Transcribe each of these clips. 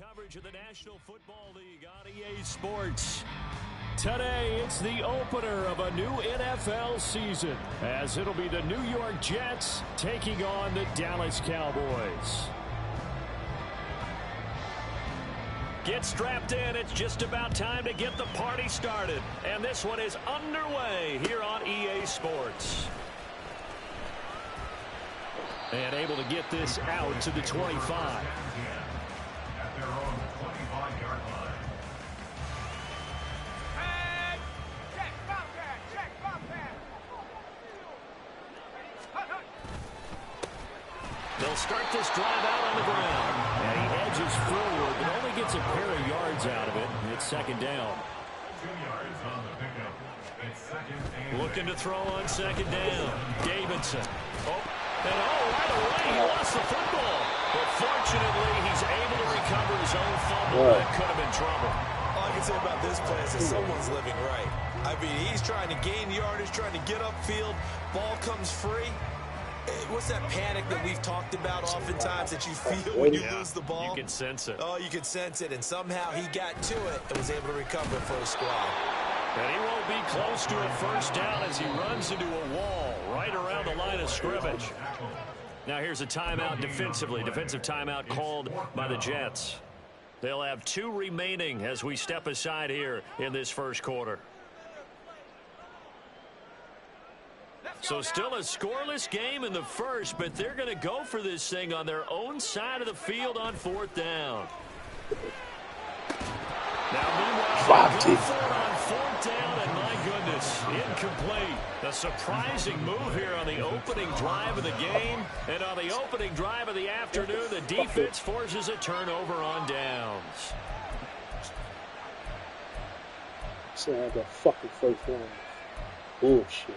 coverage of the National Football League on EA Sports. Today, it's the opener of a new NFL season, as it'll be the New York Jets taking on the Dallas Cowboys. Get strapped in. It's just about time to get the party started. And this one is underway here on EA Sports. And able to get this out to the 25. At their own 25-yard line. They'll start this drive out on the ground. And he edges forward, but only gets a pair of yards out of it. It's second down. 2 yards on the pickup. It's second and Looking to throw on second down. Davidson. Right away, he lost the football. But fortunately, he's able to recover his own fumble. That could have been trouble. All I can say about this play is that someone's living right. I mean, he's trying to gain yardage, trying to get upfield. Ball comes free. What's that panic that we've talked about oftentimes that you feel when you lose the ball? You can sense it. Oh, you can sense it. And somehow he got to it and was able to recover for his squad. And he won't be close to a first down as he runs into a wall right around the line of scrimmage. Now here's a timeout defensively. Defensive timeout called by the Jets. They'll have 2 remaining as we step aside here in this first quarter. So still a scoreless game in the first, but they're going to go for this thing on their own side of the field on 4th down. Now, meanwhile, they go for it on 4th down, and my goodness, incomplete. A surprising move here on the opening drive of the game, and on the opening drive of the afternoon, the defense forces a turnover on downs. So I got fucking first down. Bullshit.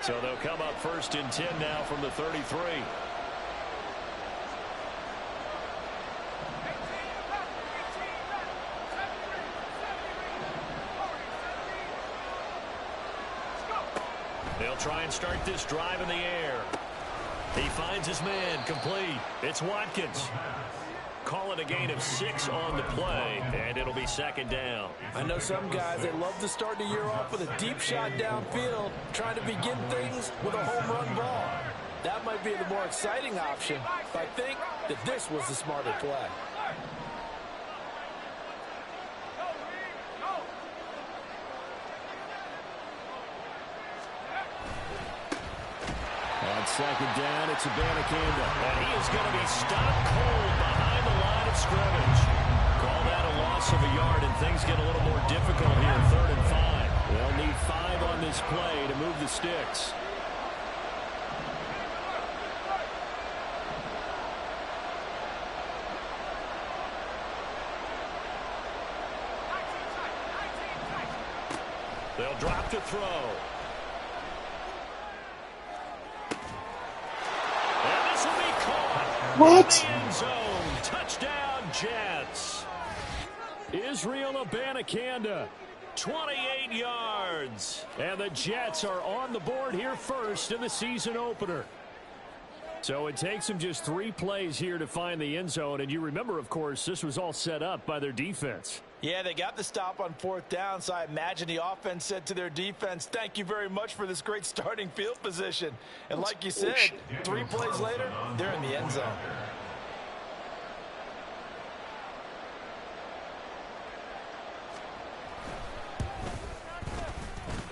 So they'll come up 1st and 10 now from the 33. They'll try and start this drive in the air. He finds his man, complete. It's Watkins. Call it a gain of 6 on the play, and it'll be 2nd down. I know some guys, they love to start the year off with a deep shot downfield, trying to begin things with a home run ball. That might be the more exciting option, but I think that this was the smarter play. On 2nd down, it's Abanikanda. And he is going to be stopped cold behind the line of scrimmage. Call that a loss of a yard, and things get a little more difficult here, 3rd and 5. They'll need 5 on this play to move the sticks. They'll drop to throw. What? End zone. Touchdown, Jets. Israel Abanikanda, 28 yards. And the Jets are on the board here first in the season opener. So it takes them just 3 plays here to find the end zone. And you remember, of course, this was all set up by their defense. Yeah, they got the stop on 4th down, so I imagine the offense said to their defense, thank you very much for this great starting field position. And like you said, 3 plays later, they're in the end zone.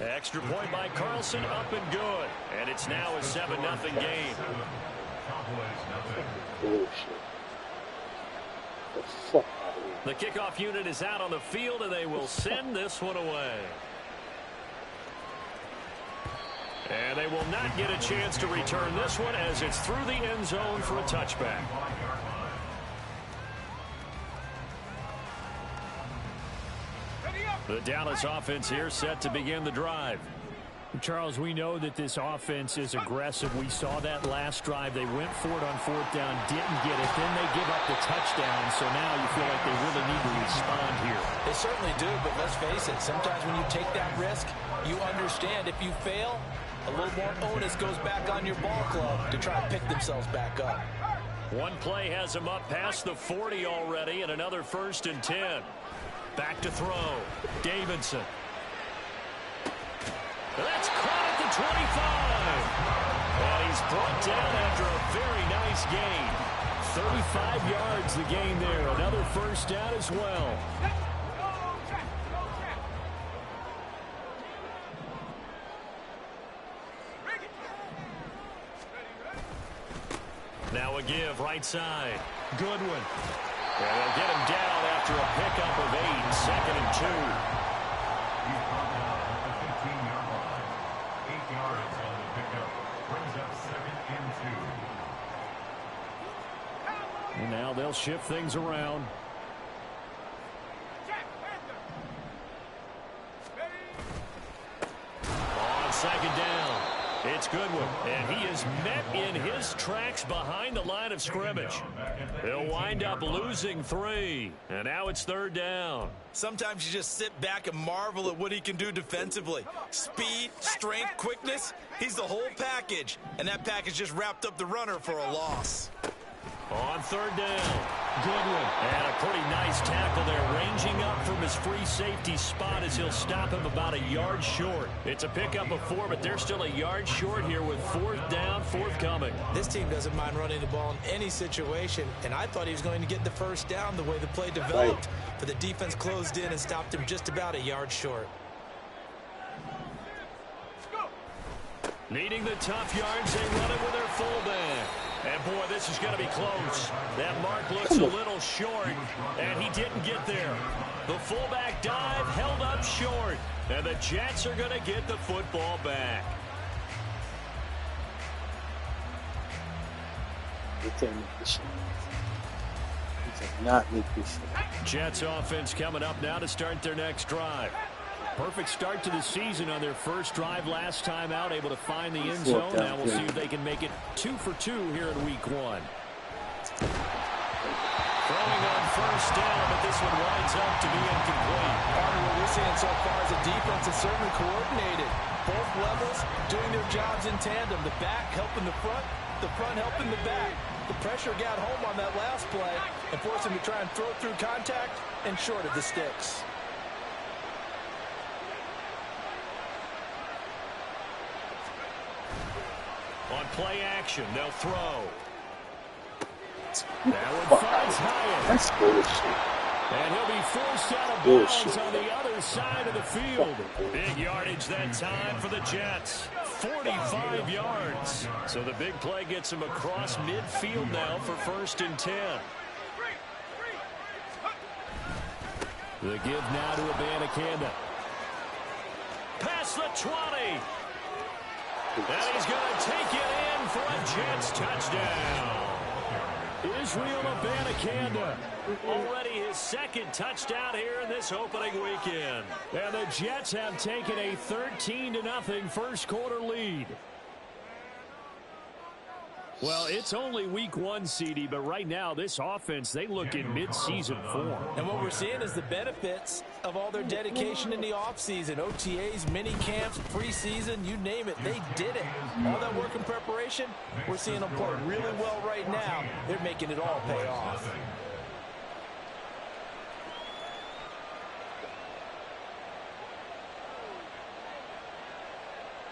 Extra point by Carlson, up and good. And it's now a 7-0 game. Bullshit. The fuck out of here. The kickoff unit is out on the field, and they will send this one away. And they will not get a chance to return this one as it's through the end zone for a touchback. The Dallas offense here set to begin the drive. Charles, we know that this offense is aggressive. We saw that last drive. They went for it on 4th down, didn't get it. Then they give up the touchdown. So now you feel like they really need to respond here. They certainly do, but let's face it, sometimes when you take that risk, You understand if you fail, a little more onus goes back on your ball club to try and pick themselves back up. One play has him up past the 40 already, and another 1st and 10. Back to throw. Davidson. That's caught at the 25. And he's brought down after a very nice gain. 35 yards the gain there. Another 1st down as well. Now a give right side. Goodwin. And they'll get him down after a pickup of 8. 2nd and 2. He's brought down at the 15-yard line. 8 yards on the pickup. Brings up 2nd and 2. And now they'll shift things around. On 2nd down. It's Goodwin, and he is met in his tracks behind the line of scrimmage. He'll wind up losing 3, and now it's 3rd down. Sometimes you just sit back and marvel at what he can do defensively. Speed, strength, quickness, he's the whole package, and that package just wrapped up the runner for a loss. On 3rd down, Goodwin. And a pretty nice tackle there, ranging up from his free safety spot as he'll stop him about a yard short. It's a pickup of 4, but they're still a yard short here with 4th down, forthcoming. This team doesn't mind running the ball in any situation, and I thought he was going to get the 1st down the way the play developed. But the defense closed in and stopped him just about a yard short. Needing the tough yards, they run it with their fullback. And, boy, this is going to be close. That mark looks a little short, and he didn't get there. The fullback dive held up short, and the Jets are going to get the football back. Jets offense coming up now to start their next drive. Perfect start to the season on their first drive last time out, able to find the end zone. Now we'll see if they can make it 2 for 2 here in week 1. Throwing on 1st down, but this one winds up to be incomplete. What we're seeing so far is the defense is certainly coordinated. Both levels doing their jobs in tandem. The back helping the front helping the back. The pressure got home on that last play and forced him to try and throw through contact and short of the sticks. On play action, they'll throw. That one finds Hyatt. That's bullshit. And he'll be forced out of bounds on the other side of the field. Big yardage that time for the Jets. 45 yards. So the big play gets him across midfield now for 1st and 10. The give now to Abanikanda. Past the 20. And he's going to take it in for a Jets touchdown. Israel Abanikanda, already his 2nd touchdown here in this opening weekend. And the Jets have taken a 13-0 first quarter lead. Well, it's only week 1, CD, but right now this offense, they look in mid-season form. And what we're seeing is the benefits of all their dedication in the offseason. OTAs, mini camps, preseason, you name it, they did it. All that work and preparation, we're seeing them play really well right now. They're making it all pay off.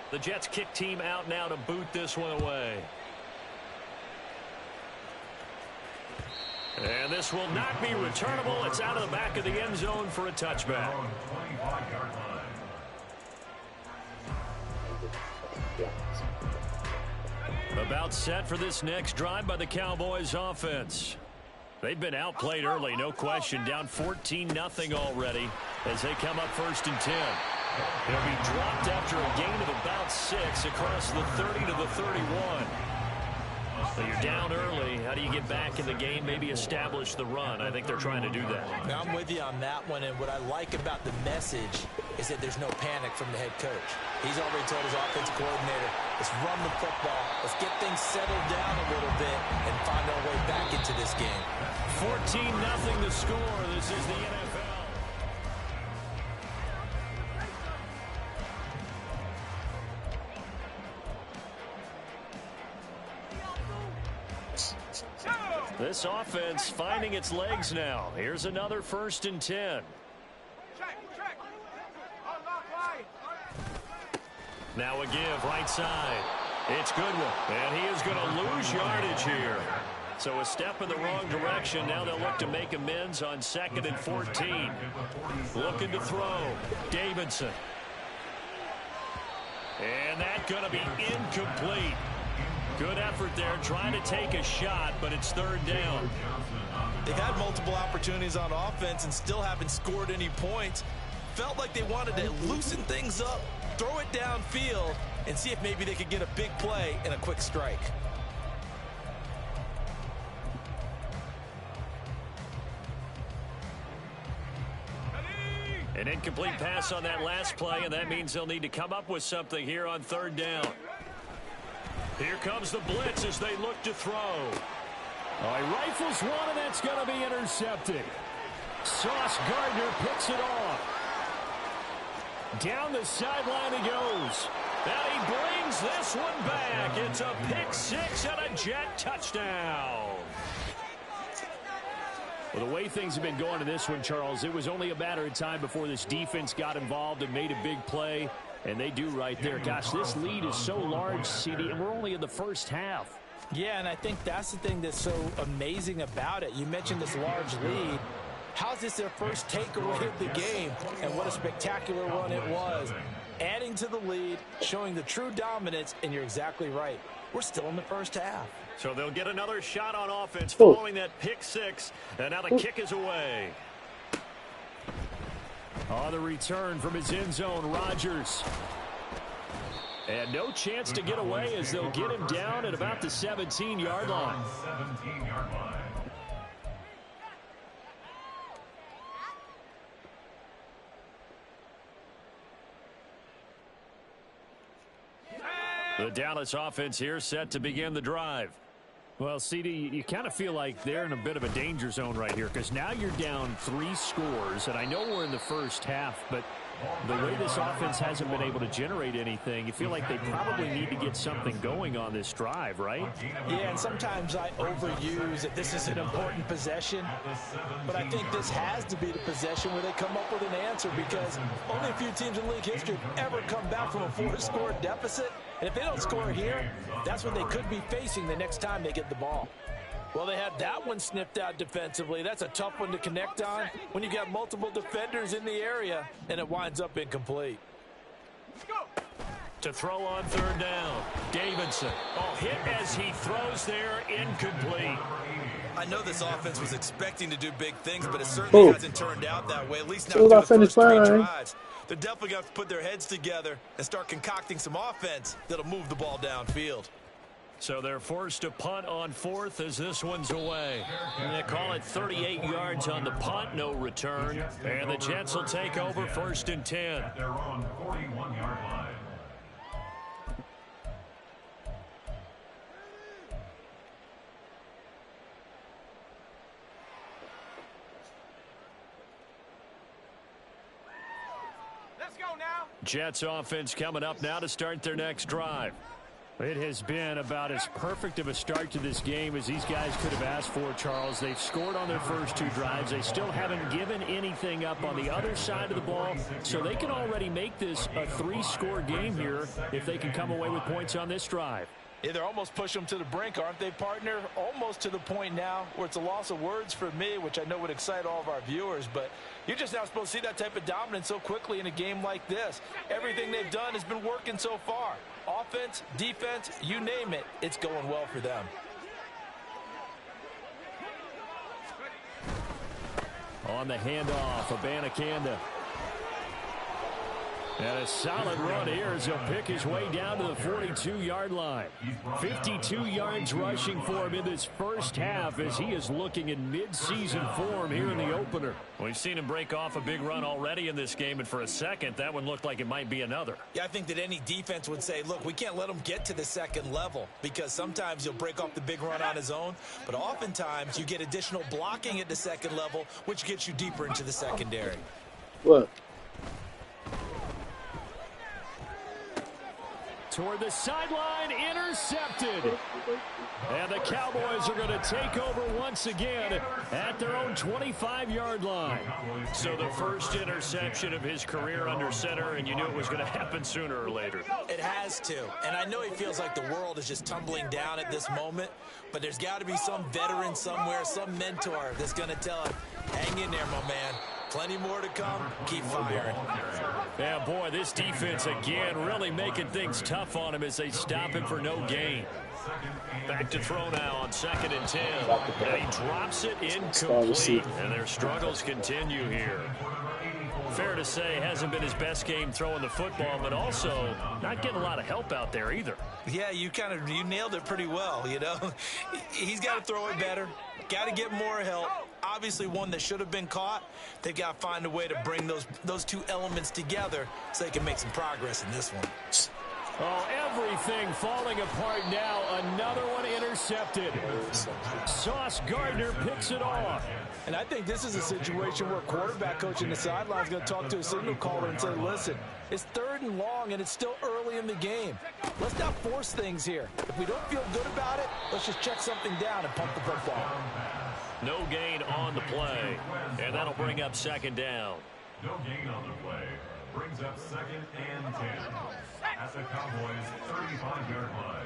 The Jets kick team out now to boot this one away. And this will not be returnable. It's out of the back of the end zone for a touchback. About set for this next drive by the Cowboys offense. They've been outplayed early, no question. Down 14-0 already as they come up 1st and 10. They'll be dropped after a gain of about 6 across the 30 to the 31. So you're down early. How do you get back in the game, maybe establish the run? I think they're trying to do that. Now, I'm with you on that one, and what I like about the message is that there's no panic from the head coach. He's already told his offensive coordinator, let's run the football, let's get things settled down a little bit and find our way back into this game. 14-0 the score. This is the NFL. This offense finding its legs now. Here's another 1st and 10. Now a give right side. It's Goodwin, and he is going to lose yardage here. So a step in the wrong direction. Now they'll look to make amends on 2nd and 14. Looking to throw. Davidson. And that's going to be incomplete. Good effort there trying to take a shot, but it's 3rd down. They've had multiple opportunities on offense and still haven't scored any points. Felt like they wanted to loosen things up, throw it downfield, and see if maybe they could get a big play and a quick strike. An incomplete pass on that last play, and that means they'll need to come up with something here on 3rd down. Here comes the blitz as they look to throw. Oh, he rifles one, and that's going to be intercepted. Sauce Gardner picks it off. Down the sideline he goes. And he brings this one back. It's a pick 6 and a Jet touchdown. Well, the way things have been going in this one, Charles, it was only a matter of time before this defense got involved and made a big play, and they do right there. Gosh, this lead is so large, CD, and we're only in the first half. Yeah, and I think that's the thing that's so amazing about it. You mentioned this large lead. How's this their first takeaway of the game? And what a spectacular run it was. Adding to the lead, showing the true dominance, and you're exactly right. We're still in the first half. So they'll get another shot on offense following that pick 6, and now the kick is away. On the return from his end zone, Rodgers. And no chance to get away as they'll get him down at about the 17-yard line. 17-yard line. The Dallas offense here set to begin the drive. Well, CD, you kind of feel like they're in a bit of a danger zone right here because now you're down 3 scores, and I know we're in the first half, but the way this offense hasn't been able to generate anything, you feel like they probably need to get something going on this drive, right? Yeah, and sometimes I overuse that this is an important possession, but I think this has to be the possession where they come up with an answer because only a few teams in league history have ever come back from a 4-score deficit, and if they don't score here, that's what they could be facing the next time they get the ball. Well, they had that one sniffed out defensively. That's a tough one to connect on when you got multiple defenders in the area, and it winds up incomplete. To throw on 3rd down, Davidson. Oh, hit as he throws there, incomplete. I know this offense was expecting to do big things, but it certainly hasn't turned out that way, at least not through the first 3 drives. They're definitely going to have to put their heads together and start concocting some offense that'll move the ball downfield. So they're forced to punt on 4th as this one's away. And they call it 38 yards on the punt, no return. And the Jets will take over 1st and 10. At their own 41-yard line. Let's go now. Jets offense coming up now to start their next drive. It has been about as perfect of a start to this game as these guys could have asked for, Charles. They've scored on their first 2 drives. They still haven't given anything up on the other side of the ball, so they can already make this a 3-score game here if they can come away with points on this drive. Yeah, they're almost pushing them to the brink, aren't they, partner? Almost to the point now where it's a loss of words for me, which I know would excite all of our viewers, but you're just not supposed to see that type of dominance so quickly in a game like this. Everything they've done has been working so far. Offense, defense, you name it, it's going well for them. On the handoff, Abanikanda. And a solid run here as he'll pick his way down to the 42-yard line. 52 yards rushing for him in this first half as he is looking in mid-season form here in the opener. We've seen him break off a big run already in this game, and for a second, that one looked like it might be another. Yeah, I think that any defense would say, look, we can't let him get to the 2nd level because sometimes he'll break off the big run on his own, but oftentimes you get additional blocking at the 2nd level, which gets you deeper into the secondary. What? toward the sideline, intercepted. And the Cowboys are going to take over once again at their own 25-yard line. So the first interception of his career under center, and you knew it was going to happen sooner or later. It has to. And I know he feels like the world is just tumbling down at this moment, but there's got to be some veteran somewhere, some mentor that's going to tell him, hang in there, my man. Plenty more to come. Keep firing. Yeah, boy, this defense again really making things tough on him as they stop him for no gain. Back to throw now on 2nd and 10. And he drops it incomplete. And their struggles continue here. Fair to say, hasn't been his best game throwing the football, but also not getting a lot of help out there either. Yeah, you nailed it pretty well, you know. He's got to throw it better. Got to get more help. Obviously one that should have been caught. They've got to find a way to bring those two elements together so they can make some progress in this one. Oh, everything falling apart now. Another one intercepted. Sauce Gardner picks it off. And I think this is a situation where quarterback coach in the sideline is going to talk to a signal caller and say, listen, it's 3rd and long and it's still early in the game. Let's not force things here. If we don't feel good about it, let's just check something down and pump the football. No gain on the play, and that'll bring up 2nd down. No gain on the play. Brings up 2nd and 10 at the Cowboys' 35-yard line.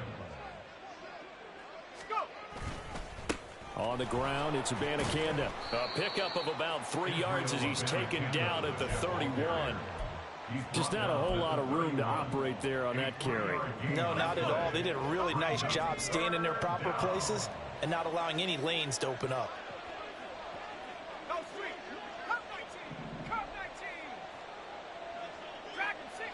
On the ground, it's Abanikanda. A pickup of about 3 yards as he's taken down at the 31. Just not a whole lot of room to operate there on that carry. No, not at all. They did a really nice job staying in their proper places and not allowing any lanes to open up. Go street. Cup 19. Cup 19. Dragon 60.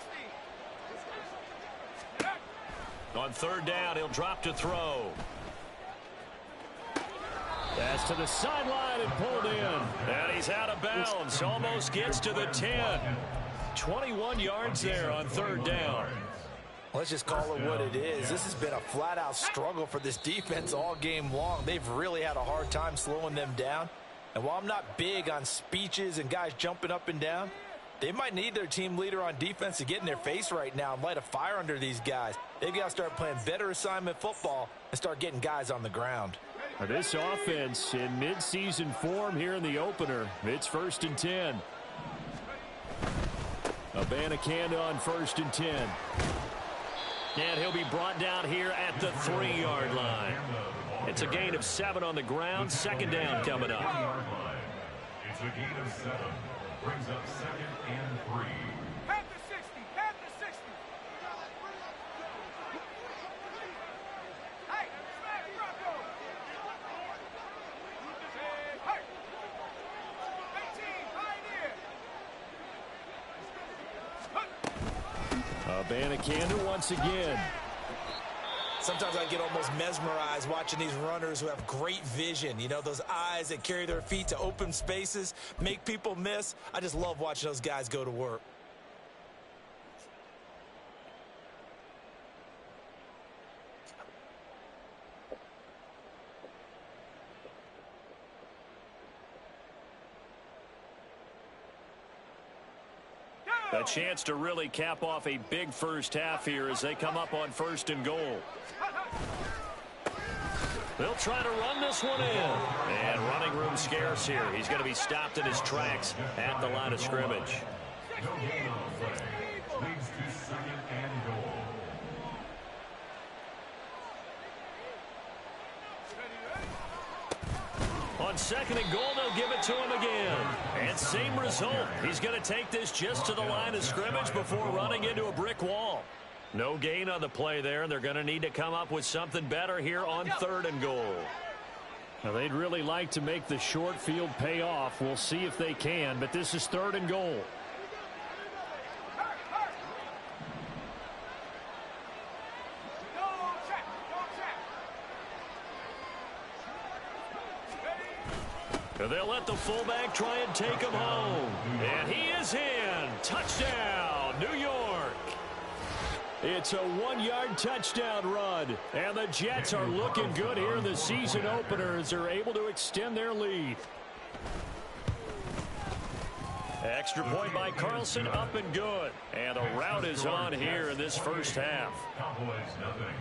On 3rd down, he'll drop to throw. That's to the sideline and pulled in. And he's out of bounds. Almost gets to the 10. 21 yards there on 3rd down. Let's just call it what it is. This has been a flat-out struggle for this defense all game long. They've really had a hard time slowing them down. And while I'm not big on speeches and guys jumping up and down, they might need their team leader on defense to get in their face right now and light a fire under these guys. They've got to start playing better assignment football and start getting guys on the ground. This offense in midseason form here in the opener. It's 1st and 10. Abanikanda on 1st and 10. And he'll be brought down here at the 3-yard line. It's a gain of 7 on the ground. 2nd down coming up. It's a gain of 7. Brings up 2nd and 3. Panther 60. Panther 60. Hey, smash Bronco. Hey. 18, Pioneer. Abanikanda once again. Sometimes I get almost mesmerized watching these runners who have great vision. You know, those eyes that carry their feet to open spaces, make people miss. I just love watching those guys go to work. A chance to really cap off a big first half here as they come up on 1st and goal. They'll try to run this one in. And running room scarce here. He's going to be stopped in his tracks at the line of scrimmage. No gain on the play. Leads to 2nd and goal. On 2nd and goal, they'll give it to him again. And same result. He's going to take this just to the line of scrimmage before running into a brick wall. No gain on the play there. They're going to need to come up with something better here on 3rd and goal. Now, they'd really like to make the short field pay off. We'll see if they can, but this is 3rd and goal. They'll let the fullback try and take him home. And he is in. Touchdown, New York. It's a 1-yard touchdown run. And the Jets are looking good here in the season opener as they're able to extend their lead. Extra point by Carlson, up and good. And a rout is on here in this first half. Cowboys nothing.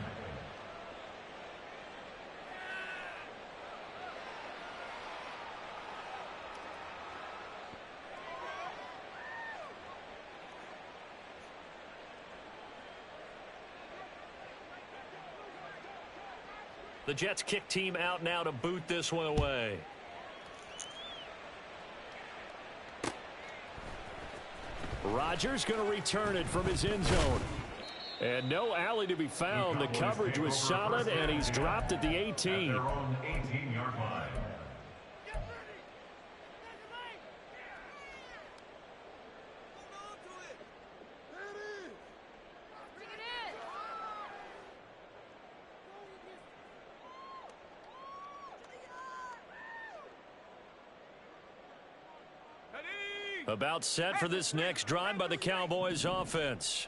The Jets kick team out now to boot this one away. Rodgers going to return it from his end zone. And no alley to be found. The coverage was solid, and he's dropped at the 18. Their own 18-yard line. About set for this next drive by the Cowboys offense.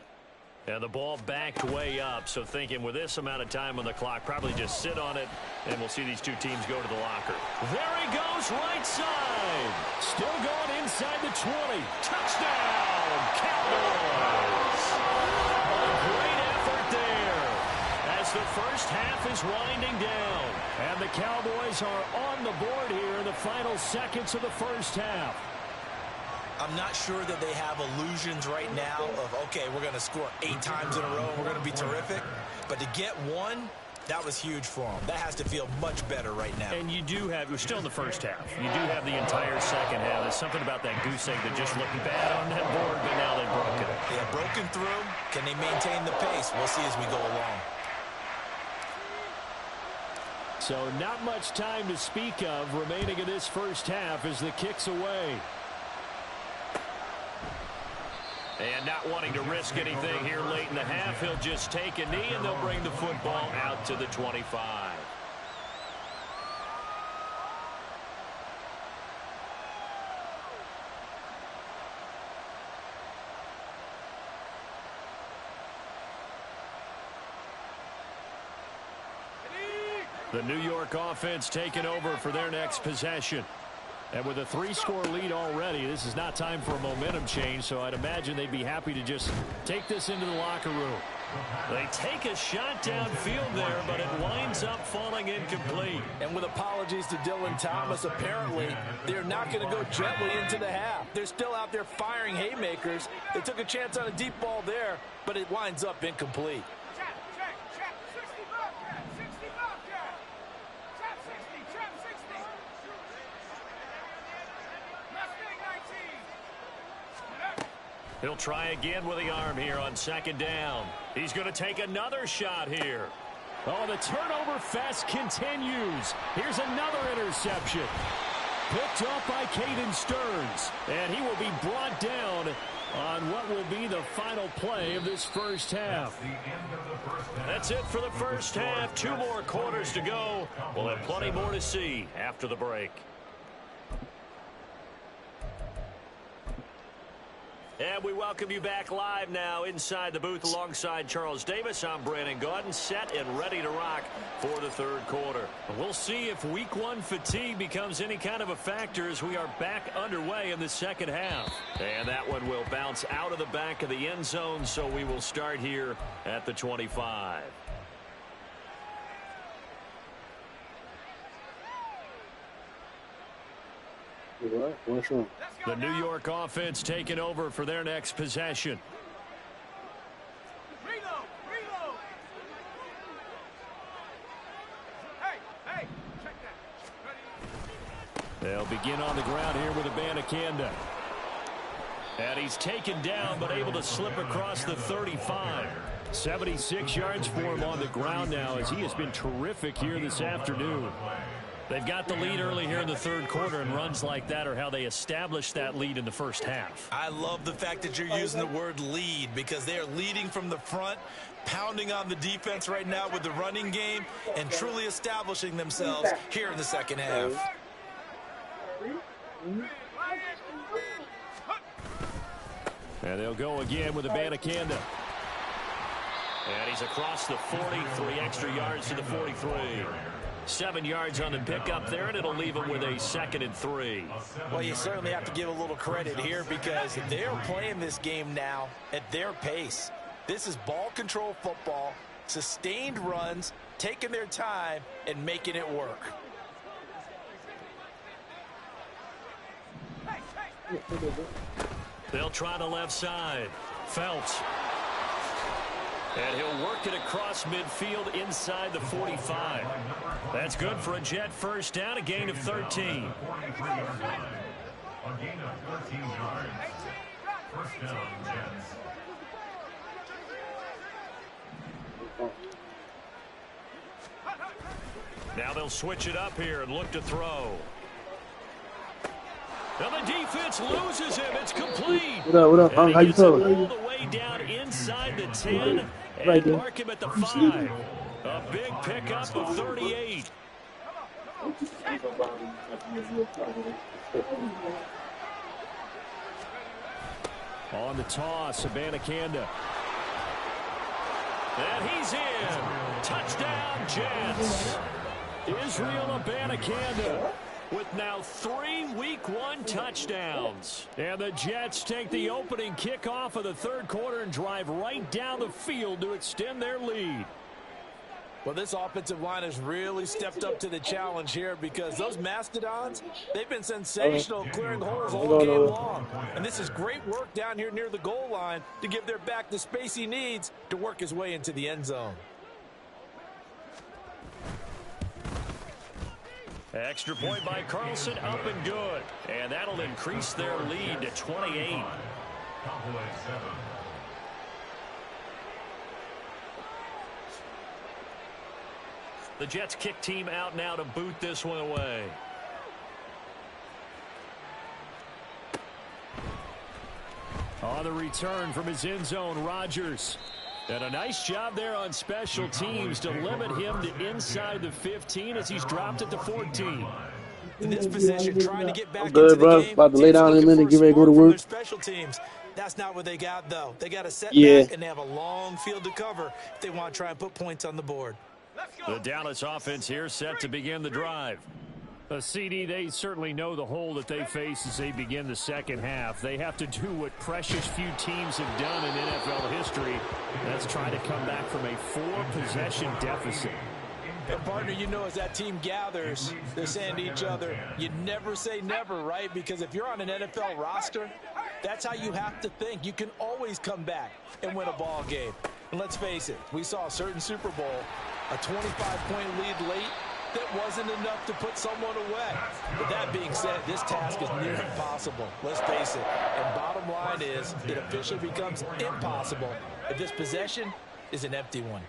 And the ball backed way up, so thinking with this amount of time on the clock, probably just sit on it, and we'll see these two teams go to the locker. There he goes, right side. Still going inside the 20. Touchdown, Cowboys. A great effort there as the first half is winding down. And the Cowboys are on the board here in the final seconds of the first half. I'm not sure that they have illusions right now of, okay, we're going to score 8 times in a row and we're going to be terrific. But to get one, that was huge for them. That has to feel much better right now. And you do have, we're still in the first half. You do have the entire second half. There's something about that goose egg that just looked bad on that board, but now they've broken it. They have broken through. Can they maintain the pace? We'll see as we go along. So not much time to speak of remaining in this first half as the kick's away. And not wanting to risk anything here late in the half, he'll just take a knee and they'll bring the football out to the 25. The New York offense taking over for their next possession. And with a 3-score lead already, this is not time for a momentum change, so I'd imagine they'd be happy to just take this into the locker room. They take a shot downfield there, but it winds up falling incomplete. And with apologies to Dylan Thomas, apparently they're not going to go gently into the half. They're still out there firing haymakers. They took a chance on a deep ball there, but it winds up incomplete. He'll try again with the arm here on second down. He's going to take another shot here. Oh, the turnover fest continues. Here's another interception. Picked off by Caden Stearns. And he will be brought down on what will be the final play of this first half. That's it for the first half. 2 more quarters to go. We'll have plenty more to see after the break. And we welcome you back live now inside the booth alongside Charles Davis. I'm Brandon Gaudin, set and ready to rock for the third quarter. We'll see if week 1 fatigue becomes any kind of a factor as we are back underway in the second half. And that one will bounce out of the back of the end zone, so we will start here at the 25. You're right. What's wrong? The New York offense taking over for their next possession. Reload! Reload! Hey! Check that. Ready? They'll begin on the ground here with Abanikanda. And he's taken down but able to slip across the 35. 76 yards for him on the ground now as he has been terrific here this afternoon. They've got the lead early here in the third quarter, and runs like that are how they established that lead in the first half. I love the fact that you're using the word lead because they are leading from the front, pounding on the defense right now with the running game, and truly establishing themselves here in the second half. And they'll go again with Abanikanda. And he's across the 40, 3 extra yards to the 43. 7 yards on the pickup there, and it'll leave them with a 2nd and 3. Well, you certainly have to give a little credit here because they're playing this game now at their pace. This is ball control football, sustained runs, taking their time, and making it work. They'll try the left side. Phelps. And he'll work it across midfield inside the 45. That's good for a Jet first down, a gain of 13. A gain of 13 yards. First down, Jets. Now they'll switch it up here and look to throw. Now the defense loses him. It's complete. What up? What up? And How he you gets it all feeling? the way down inside the 10 Right and there. mark him at the 5. A big pickup of 38. On the toss, Abanikanda. And he's in. Touchdown, Jets. Israel Abanikanda with now 3 Week 1 touchdowns. And the Jets take the opening kickoff of the 3rd quarter and drive right down the field to extend their lead. Well, this offensive line has really stepped up to the challenge here because those Mastodons, they've been sensational clearing holes all game long. And this is great work down here near the goal line to give their back the space he needs to work his way into the end zone. Extra point by Carlson, up and good. And that'll increase their lead to 28. Cowboys 7. The Jets kick team out now to boot this one away. On the return from his end zone, Rodgers. And a nice job there on special teams to limit him to inside the 15 as he's dropped it to 14. In this position, trying to get back into good, the bro. game. About to lay down in a minute and get ready to go to From work. their special teams. That's not what they got, though. They got a setback, and they have a long field to cover if they want to try and put points on the board. The Dallas offense here set to begin the drive. CD, they certainly know the hole that they face as they begin the second half. They have to do what precious few teams have done in NFL history. That's try to come back from a 4-possession deficit. And partner, you know, as that team gathers, they're saying to each other, you never say never, right? Because if you're on an NFL roster, that's how you have to think. You can always come back and win a ball game. And let's face it, we saw a certain Super Bowl, a 25-point lead late, that wasn't enough to put someone away. But that being said, this task is near impossible. Let's face it. And bottom line is, it officially becomes impossible if this possession is an empty one.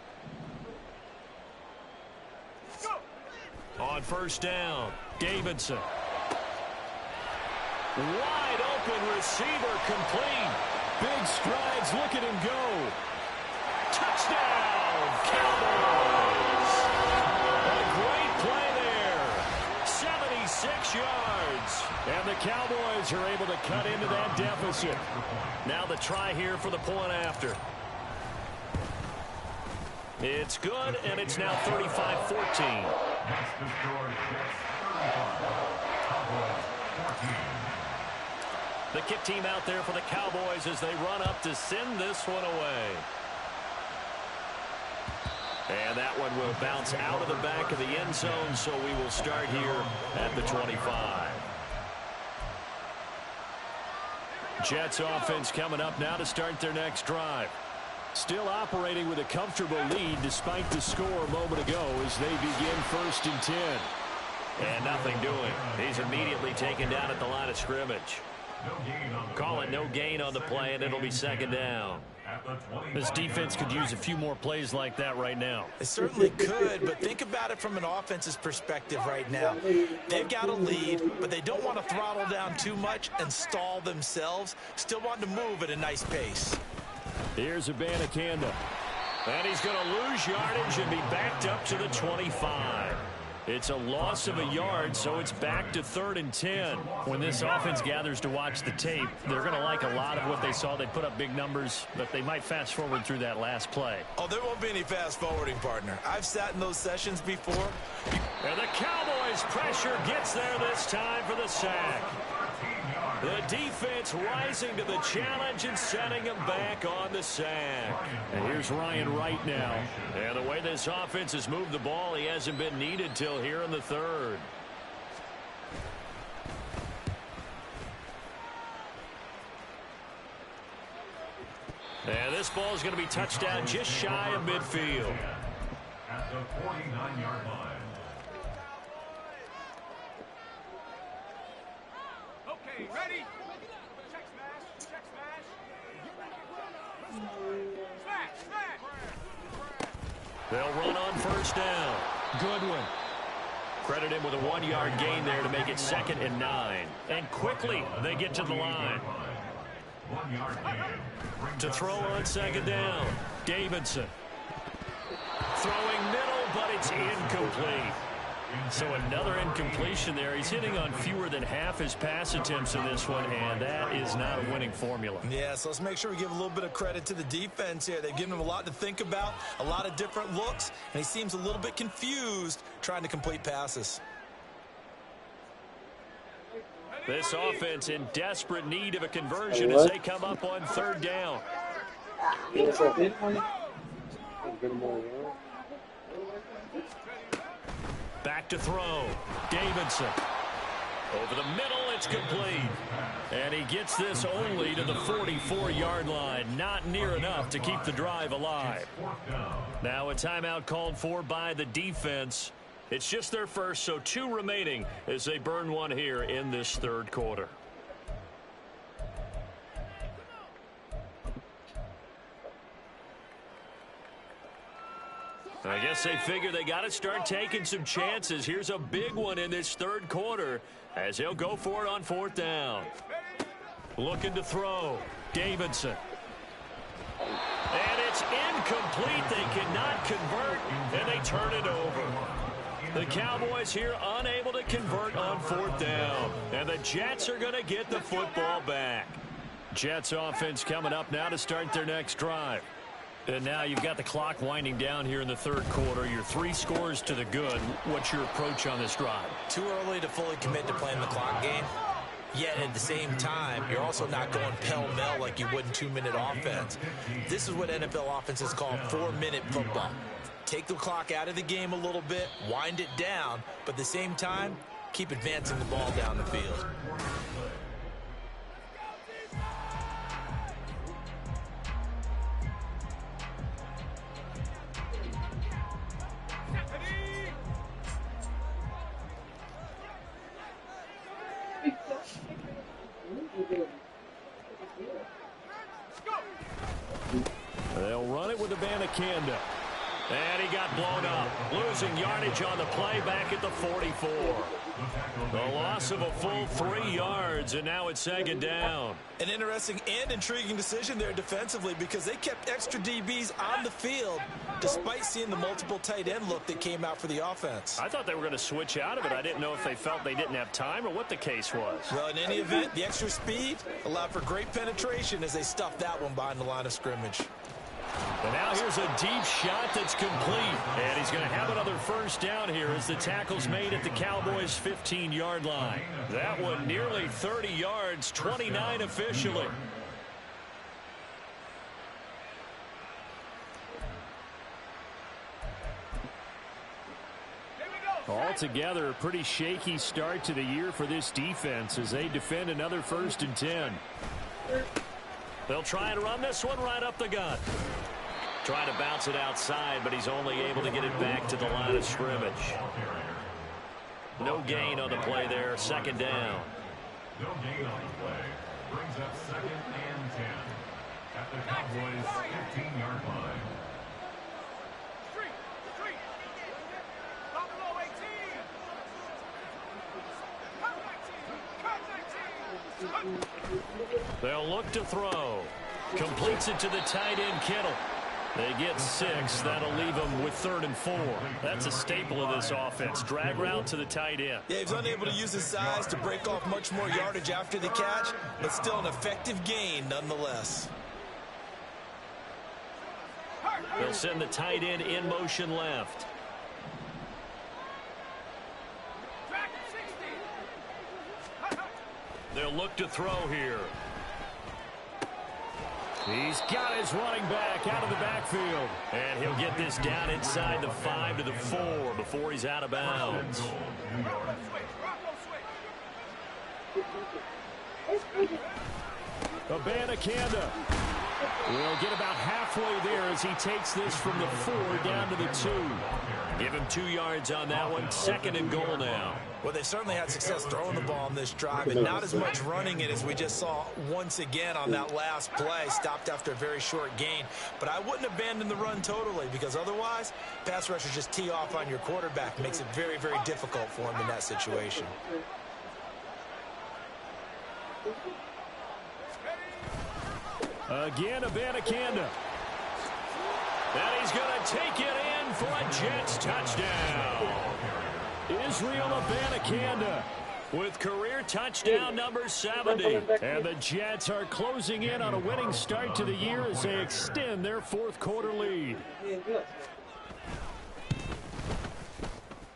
On first down, Davidson. Wide open receiver complete. Big strides, look at him go. Touchdown, Cowboys. A great play there. 76 yards. And the Cowboys are able to cut into that deficit. Now the try here for the point after. It's good, and it's now 35-14. That's the score. Jets 35. Cowboys 14. The kick team out there for the Cowboys as they run up to send this one away. And that one will bounce out of the back of the end zone, so we will start here at the 25. Jets offense coming up now to start their next drive. Still operating with a comfortable lead despite the score a moment ago as they begin 1st and 10. And nothing doing. He's immediately taken down at the line of scrimmage. Call it no gain on the play, and it'll be 2nd down. This defense could use a few more plays like that right now. It certainly could, but think about it from an offense's perspective right now. They've got a lead, but they don't want to throttle down too much and stall themselves. Still want to move at a nice pace. Here's Abanikanda. And he's going to lose yardage and be backed up to the 25. It's a loss of a yard, so it's back to 3rd and 10. When this offense gathers to watch the tape, they're going to like a lot of what they saw. They put up big numbers, but they might fast forward through that last play. Oh, there won't be any fast forwarding, partner. I've sat in those sessions before. And Cowboys pressure gets there this time for the sack. The defense rising to the challenge and setting him back on the sack. And here's Ryan Wright now. And the way this offense has moved the ball, he hasn't been needed till here in the third. And this ball is going to be touched down just shy of midfield. At the 49-yard line. Okay, ready? Check smash. Check smash. Smash, smash. They'll run on first down. Goodwin. Credit him with a 1-yard gain there to make it 2nd and 9. And quickly they get to the line. 1 yard gain. To throw on 2nd down. Davidson. Throwing middle, but it's incomplete. So another incompletion there. He's hitting on fewer than half his pass attempts in this one, and that is not a winning formula. Yeah, so let's make sure we give a little bit of credit to the defense here. They've given him a lot to think about, a lot of different looks, and he seems a little bit confused trying to complete passes. This offense in desperate need of a conversion as they come up on 3rd down. Back to throw. Davidson. Over the middle, it's complete. And he gets this only to the 44-yard line. Not near enough to keep the drive alive. Now a timeout called for by the defense. It's just their first, so 2 remaining as they burn one here in this 3rd quarter. I guess they figure they got to start taking some chances. Here's a big one in this 3rd quarter as they'll go for it on 4th down. Looking to throw. Davidson. And it's incomplete. They cannot convert, and they turn it over. The Cowboys here unable to convert on 4th down. And the Jets are going to get the football back. Jets offense coming up now to start their next drive. And now you've got the clock winding down here in the 3rd quarter. Your 3 scores to the good. What's your approach on this drive? Too early to fully commit to playing the clock game. Yet at the same time, you're also not going pell-mell like you would in 2-minute offense. This is what NFL offenses call 4-minute football. Take the clock out of the game a little bit, wind it down, but at the same time, keep advancing the ball down the field. They'll run it with Abanikanda. And he got blown up. Losing yardage on the play back at the 44. The loss of a full 3 yards, and now it's 2nd down. An interesting and intriguing decision there defensively because they kept extra DBs on the field despite seeing the multiple tight end look that came out for the offense. I thought they were going to switch out of it. I didn't know if they felt they didn't have time or what the case was. Well, in any event, the extra speed allowed for great penetration as they stuffed that one behind the line of scrimmage. And now here's a deep shot that's complete. And he's going to have another 1st down here as the tackle's made at the Cowboys' 15-yard line. That one nearly 30 yards, 29 officially. Altogether, a pretty shaky start to the year for this defense as they defend another 1st and 10. They'll try and run this one right up the gut. Trying to bounce it outside, but he's only able to get it back to the line of scrimmage. No gain on the play there, 2nd down. No gain on the play. Brings up 2nd and 10. At the Cowboys' 15-yard line. Street. Stop below 18. Cut 19. They'll look to throw. Completes it to the tight end, Kittle. They get 6. That'll leave them with 3rd and 4. That's a staple of this offense. Drag route to the tight end. Yeah, he's unable to use his size to break off much more yardage after the catch, but still an effective gain nonetheless. They'll send the tight end in motion left. They'll look to throw here. He's got his running back out of the backfield. And he'll get this down inside the 5 to the 4 before he's out of bounds. Abanikanda will get about halfway there as he takes this from the 4 down to the 2. Give him 2 yards on that one. 2nd and goal now. Well, they certainly had success throwing the ball on this drive, and not as much running it as we just saw once again on that last play. Stopped after a very short gain. But I wouldn't abandon the run totally, because otherwise, pass rushers just tee off on your quarterback. Makes it very, very difficult for him in that situation. Again, Abanikanda. And he's going to take it in for a Jets touchdown. Israel Abanikanda with career touchdown number 70. And the Jets are closing in on a winning start to the year as they extend their 4th quarter lead.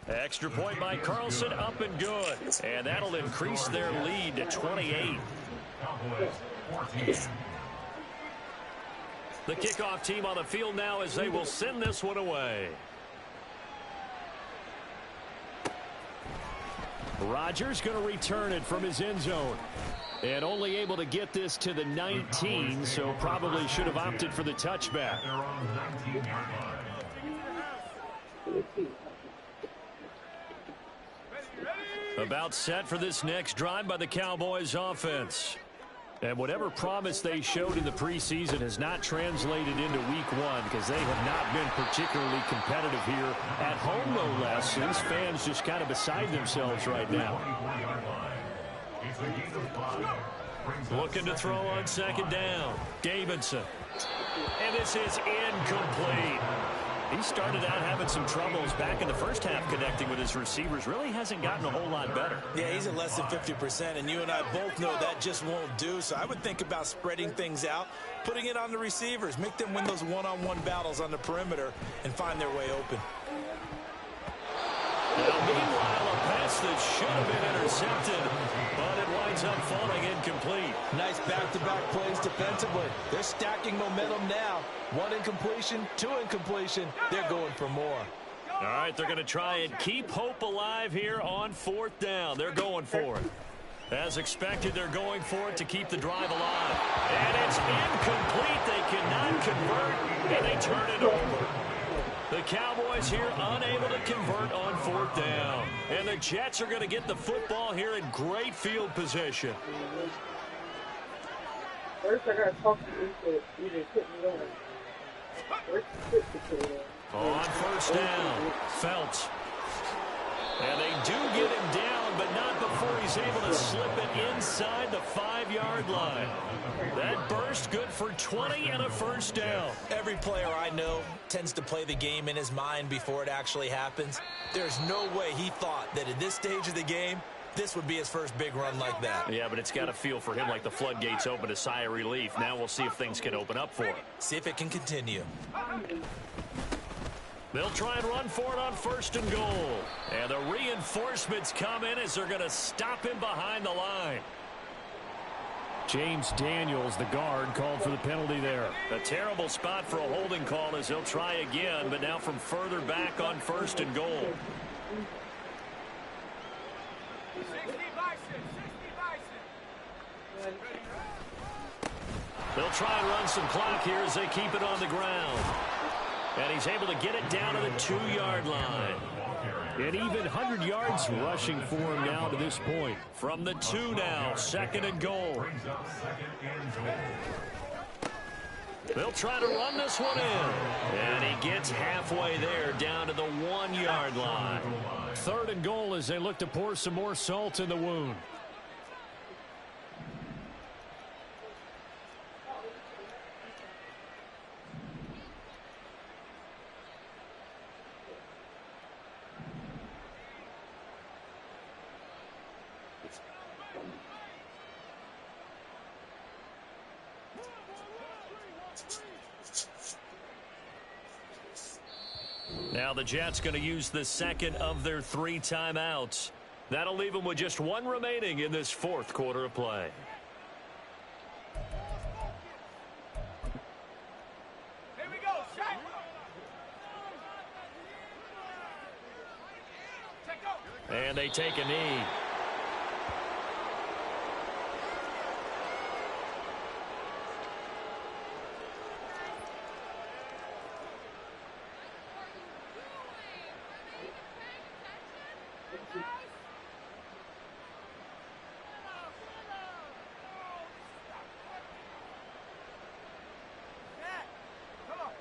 Extra point by Carlson, up and good. And that'll increase their lead to 28. The kickoff team on the field now as they will send this one away. Rodgers going to return it from his end zone. And only able to get this to the 19, so probably should have opted for the touchback. About set for this next drive by the Cowboys offense. And whatever promise they showed in the preseason has not translated into week 1 because they have not been particularly competitive here at home, no less. So these fans just kind of beside themselves right now. Looking to throw on 2nd down. Davidson. And this is incomplete. He started out having some troubles back in the first half connecting with his receivers. Really hasn't gotten a whole lot better. Yeah, he's at less than 50%, and you and I both know that just won't do. So I would think about spreading things out, putting it on the receivers, make them win those one-on-one battles on the perimeter, and find their way open. Now, meanwhile, a pass that should have been intercepted, but it winds up falling incomplete. Nice back-to-back plays defensively. They're stacking momentum now. 1 incompletion, 2 incompletion. They're going for more. All right, they're going to try and keep hope alive here on 4th down. They're going for it. As expected, they're going for it to keep the drive alive. And it's incomplete. They cannot convert, and they turn it over. The Cowboys here unable to convert on 4th down. And the Jets are going to get the football here in great field position. First, I got to talk to you so you didn't put me on. On 1st down, Phelps. And they do get him down, but not before he's able to slip it inside the 5-yard line. That burst good for 20 and a 1st down. Every player I know tends to play the game in his mind before it actually happens. There's no way he thought that at this stage of the game, this would be his first big run like that. Yeah, but it's got to feel for him like the floodgates open, a sigh of relief. Now we'll see if things can open up for him. See if it can continue. They'll try and run for it on 1st and goal. And the reinforcements come in as they're going to stop him behind the line. James Daniels, the guard, called for the penalty there. A terrible spot for a holding call as they'll try again, but now from further back on 1st and goal. 60 Bison. They'll try and run some clock here as they keep it on the ground. And he's able to get it down to the 2-yard line. And even 100 yards rushing for him now to this point. From the 2 now, 2nd and goal. They'll try to run this one in. And he gets halfway there down to the 1-yard line. 3rd and goal as they look to pour some more salt in the wound. Now the Jets going to use the 2nd of their 3 timeouts. That'll leave them with just one remaining in this fourth quarter of play. Here we go, set. Check go. And they take a knee.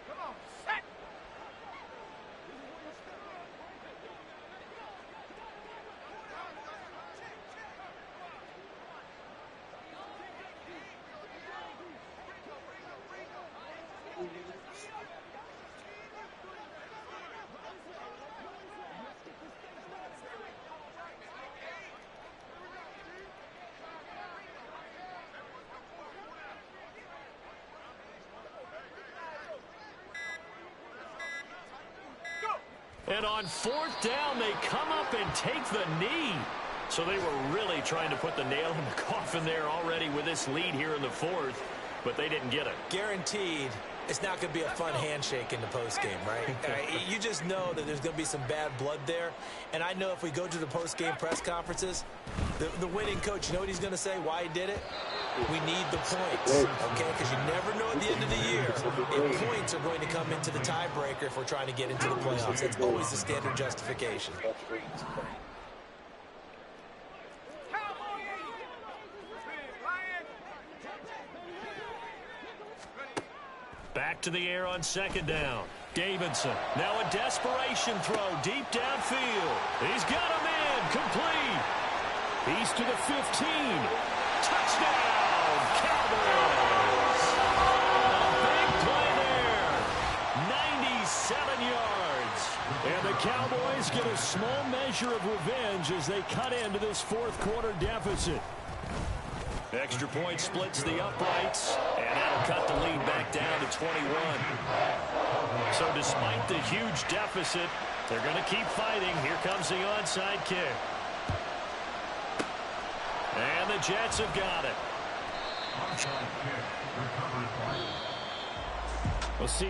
Come on, set. And on fourth down, they come up and take the knee. So they were really trying to put the nail in the coffin there already with this lead here in the fourth, but they didn't get it. Guaranteed, it's not going to be a fun handshake in the postgame, right? You just know that there's going to be some bad blood there. And I know if we go to the postgame press conferences, the winning coach, you know what he's going to say, why he did it? We need the points, okay? Because you never know at the end of the year if points are going to come into the tiebreaker if we're trying to get into the playoffs. It's always the standard justification. Back to the air on second down. Davidson, now a desperation throw deep downfield. He's got him in, complete. He's to the 15. Touchdown, Cowboys. A big play there. 97 yards. And the Cowboys get a small measure of revenge as they cut into this fourth quarter deficit. Extra point splits the uprights, and that'll cut the lead back down to 21. So despite the huge deficit, they're going to keep fighting. Here comes the onside kick. And the Jets have got it. Onside kick recovered by. We'll see.